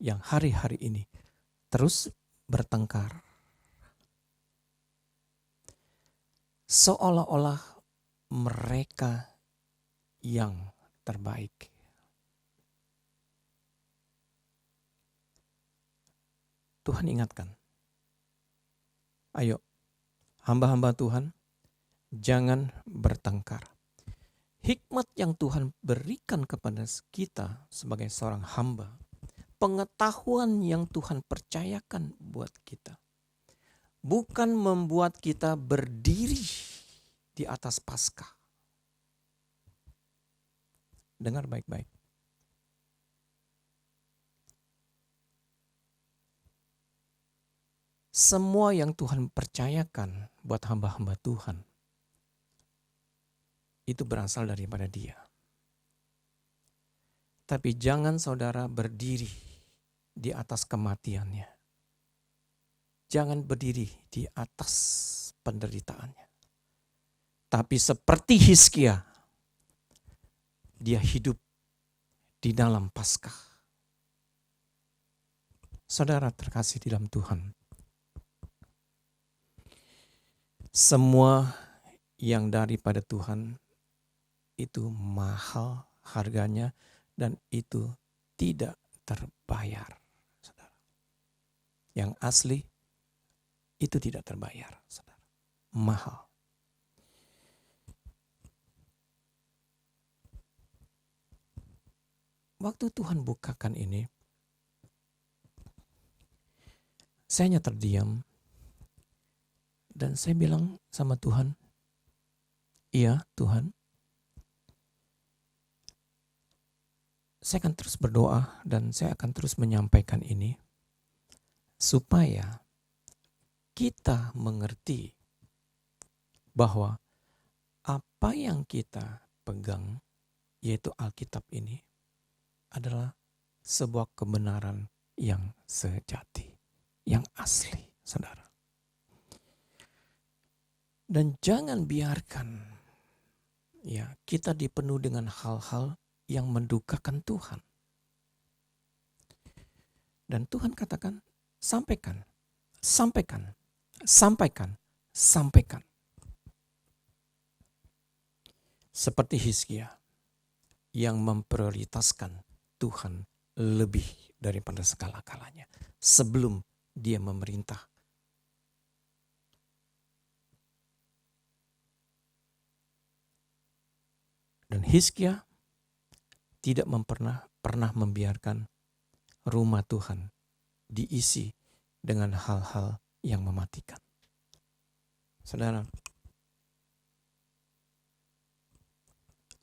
yang hari-hari ini terus bertengkar? Seolah-olah mereka yang terbaik. Tuhan ingatkan. Ayo, hamba-hamba Tuhan, jangan bertengkar. Hikmat yang Tuhan berikan kepada kita sebagai seorang hamba, pengetahuan yang Tuhan percayakan buat kita, bukan membuat kita berdiri di atas Paskah. Dengar baik-baik. Semua yang Tuhan percayakan buat hamba-hamba Tuhan, itu berasal daripada Dia. Tapi jangan saudara berdiri di atas kematiannya. Jangan berdiri di atas penderitaannya. Tapi seperti Hizkia, dia hidup di dalam Paskah. Saudara terkasih di dalam Tuhan. Semua yang daripada Tuhan itu mahal harganya dan itu tidak terbayar. Saudara. Yang asli itu tidak terbayar. Saudara. Mahal. Waktu Tuhan bukakan ini, saya hanya terdiam dan saya bilang sama Tuhan, iya Tuhan, saya akan terus berdoa dan saya akan terus menyampaikan ini supaya kita mengerti bahwa apa yang kita pegang, yaitu Alkitab ini, adalah sebuah kebenaran yang sejati, yang asli, saudara. Dan jangan biarkan ya kita dipenuhi dengan hal-hal yang mendukakan Tuhan. Dan Tuhan katakan, sampaikan, sampaikan, sampaikan, sampaikan. Seperti Hizkia yang memprioritaskan Tuhan lebih daripada segala-galanya sebelum dia memerintah. Dan Hizkia tidak pernah membiarkan rumah Tuhan diisi dengan hal-hal yang mematikan. Saudara,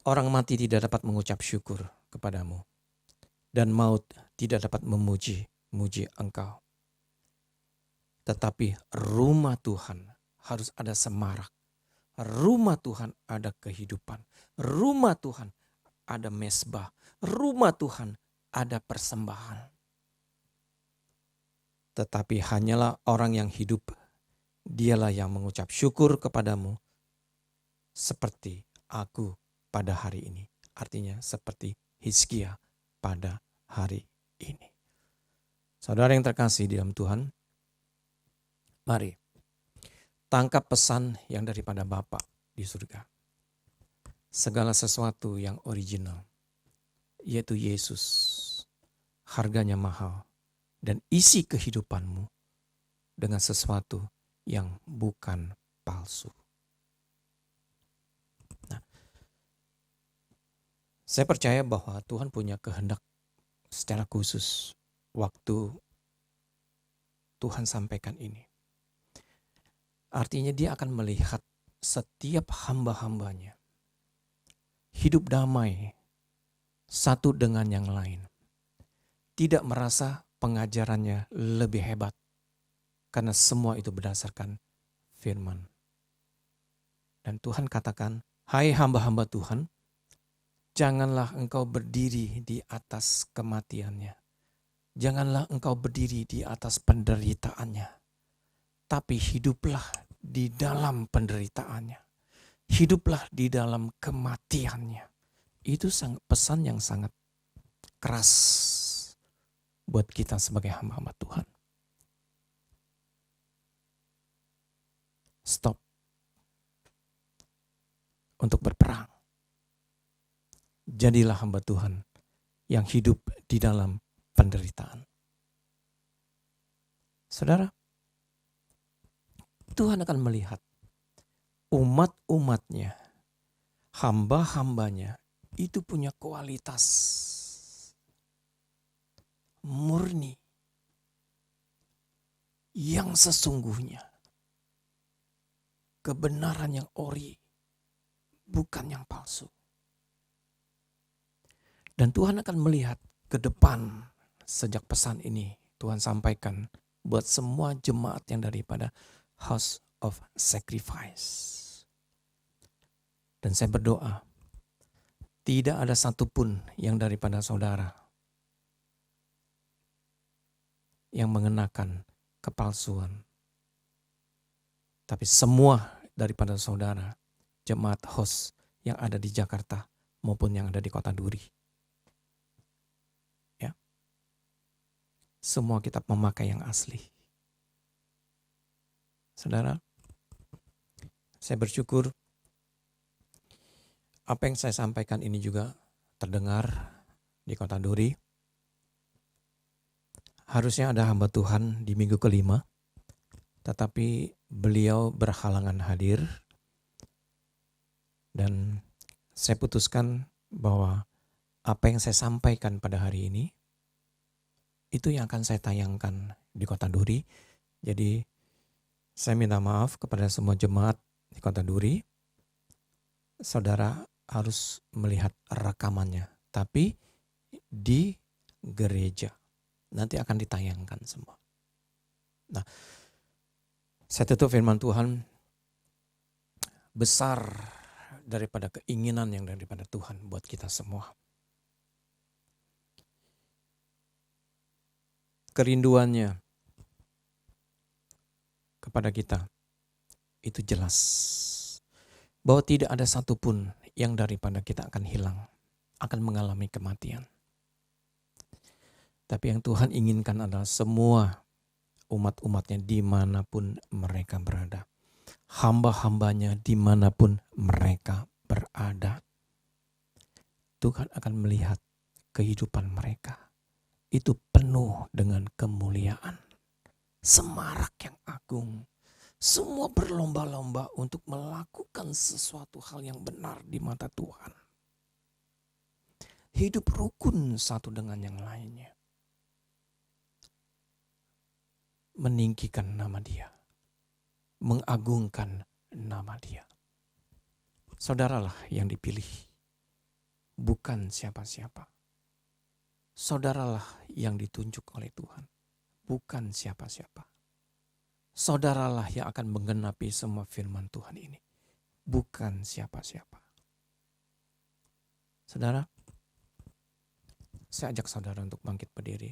orang mati tidak dapat mengucap syukur kepadamu, dan maut tidak dapat memuji engkau. Tetapi rumah Tuhan harus ada semarak Rumah Tuhan ada kehidupan. Rumah Tuhan ada mesbah. Rumah Tuhan ada persembahan. Tetapi hanyalah orang yang hidup, dialah yang mengucap syukur kepadamu seperti aku pada hari ini. Artinya seperti Hizkia pada hari ini. Saudara yang terkasih di dalam Tuhan, mari tangkap pesan yang daripada Bapa di surga. Segala sesuatu yang original, yaitu Yesus, harganya mahal, dan isi kehidupanmu dengan sesuatu yang bukan palsu. Nah, saya percaya bahwa Tuhan punya kehendak secara khusus waktu Tuhan sampaikan ini. Artinya dia akan melihat setiap hamba-hambanya hidup damai satu dengan yang lain. Tidak merasa pengajarannya lebih hebat. Karena semua itu berdasarkan firman. Dan Tuhan katakan, hai hamba-hamba Tuhan, janganlah engkau berdiri di atas kematiannya. Janganlah engkau berdiri di atas penderitaannya. Tapi hiduplah di dalam penderitaannya. Hiduplah di dalam kematiannya. Itu pesan yang sangat keras buat kita sebagai hamba-hamba Tuhan. Stop untuk berperang. Jadilah hamba Tuhan yang hidup di dalam penderitaan. Saudara, Tuhan akan melihat umat-umatnya, hamba-hambanya itu punya kualitas murni yang sesungguhnya. Kebenaran yang ori, bukan yang palsu. Dan Tuhan akan melihat ke depan sejak pesan ini Tuhan sampaikan buat semua jemaat yang daripada House of Sacrifice. Dan saya berdoa, tidak ada satupun yang daripada saudara yang mengenakan kepalsuan. Tapi semua daripada saudara, jemaat host yang ada di Jakarta maupun yang ada di Kota Duri. Ya. Semua kita memakai yang asli. Saudara, saya bersyukur apa yang saya sampaikan ini juga terdengar di Kota Duri. Harusnya ada hamba Tuhan di minggu kelima, tetapi beliau berhalangan hadir. Dan saya putuskan bahwa apa yang saya sampaikan pada hari ini, itu yang akan saya tayangkan di Kota Duri. Jadi saya minta maaf kepada semua jemaat di Kota Duri. Saudara harus melihat rekamannya, tapi di gereja. Nanti akan ditayangkan semua. Nah, saya tutup firman Tuhan, besar daripada keinginan yang daripada Tuhan buat kita semua. Kerinduannya kepada kita itu jelas. Bahwa tidak ada satupun yang daripada kita akan hilang, akan mengalami kematian. Tapi yang Tuhan inginkan adalah semua umat-umatnya dimanapun mereka berada. Hamba-hambanya dimanapun mereka berada. Tuhan akan melihat kehidupan mereka. Itu penuh dengan kemuliaan. Semarak yang agung. Semua berlomba-lomba untuk melakukan sesuatu hal yang benar di mata Tuhan. Hidup rukun satu dengan yang lainnya. Meninggikan nama Dia, mengagungkan nama Dia. Saudaralah yang dipilih, bukan siapa-siapa. Saudaralah yang ditunjuk oleh Tuhan, bukan siapa-siapa. Saudaralah yang akan menggenapi semua firman Tuhan ini, bukan siapa-siapa. Saudara, saya ajak saudara untuk bangkit berdiri.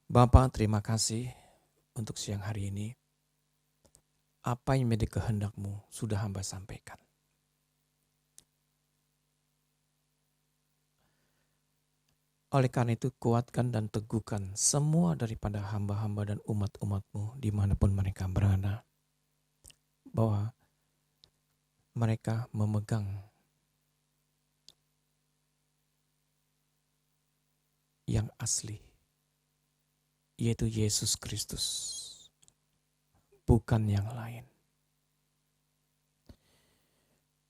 Bapa, terima kasih untuk siang hari ini. Apa yang menjadi kehendak-Mu sudah hamba sampaikan. Oleh karena itu kuatkan dan teguhkan semua daripada hamba-hamba dan umat-umat-Mu dimanapun mereka berada. Bahwa mereka memegang yang asli, yaitu Yesus Kristus, bukan yang lain.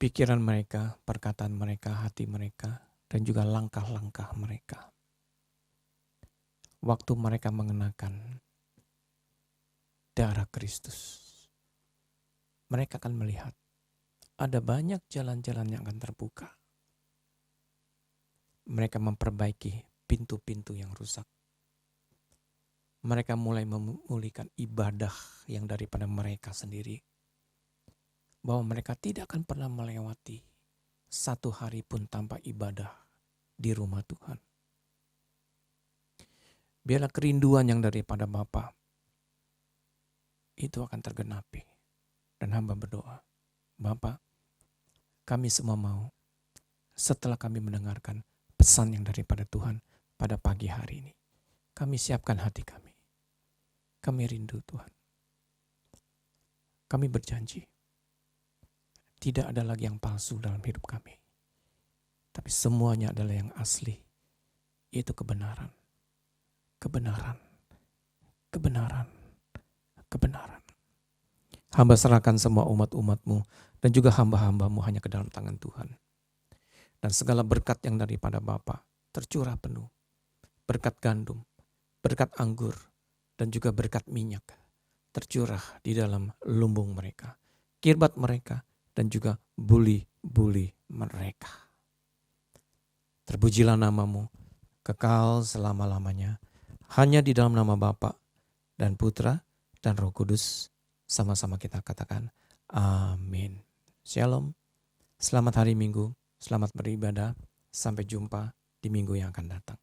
Pikiran mereka, perkataan mereka, hati mereka, dan juga langkah-langkah mereka. Waktu mereka mengenakan darah Kristus, mereka akan melihat ada banyak jalan-jalan yang akan terbuka. Mereka memperbaiki pintu-pintu yang rusak. Mereka mulai memulihkan ibadah yang daripada mereka sendiri. Bahwa mereka tidak akan pernah melewati satu hari pun tanpa ibadah di rumah Tuhan. Biarlah kerinduan yang daripada Bapa itu akan tergenapi. Dan hamba berdoa, Bapa, kami semua mau setelah kami mendengarkan pesan yang daripada Tuhan pada pagi hari ini. Kami siapkan hati kami. Kami rindu Tuhan. Kami berjanji. Tidak ada lagi yang palsu dalam hidup kami. Tapi semuanya adalah yang asli. Yaitu kebenaran. Kebenaran. Kebenaran. Kebenaran. Hamba serahkan semua umat-umat-Mu dan juga hamba-hamba-Mu hanya ke dalam tangan Tuhan. Dan segala berkat yang daripada Bapa tercurah penuh. Berkat gandum, berkat anggur, dan juga berkat minyak tercurah di dalam lumbung mereka. Kirbat mereka dan juga buli-buli mereka. Terpujilah nama-Mu, kekal selama-lamanya. Hanya di dalam nama Bapa dan Putra dan Roh Kudus. Sama-sama kita katakan amin. Shalom. Selamat hari Minggu. Selamat beribadah. Sampai jumpa di minggu yang akan datang.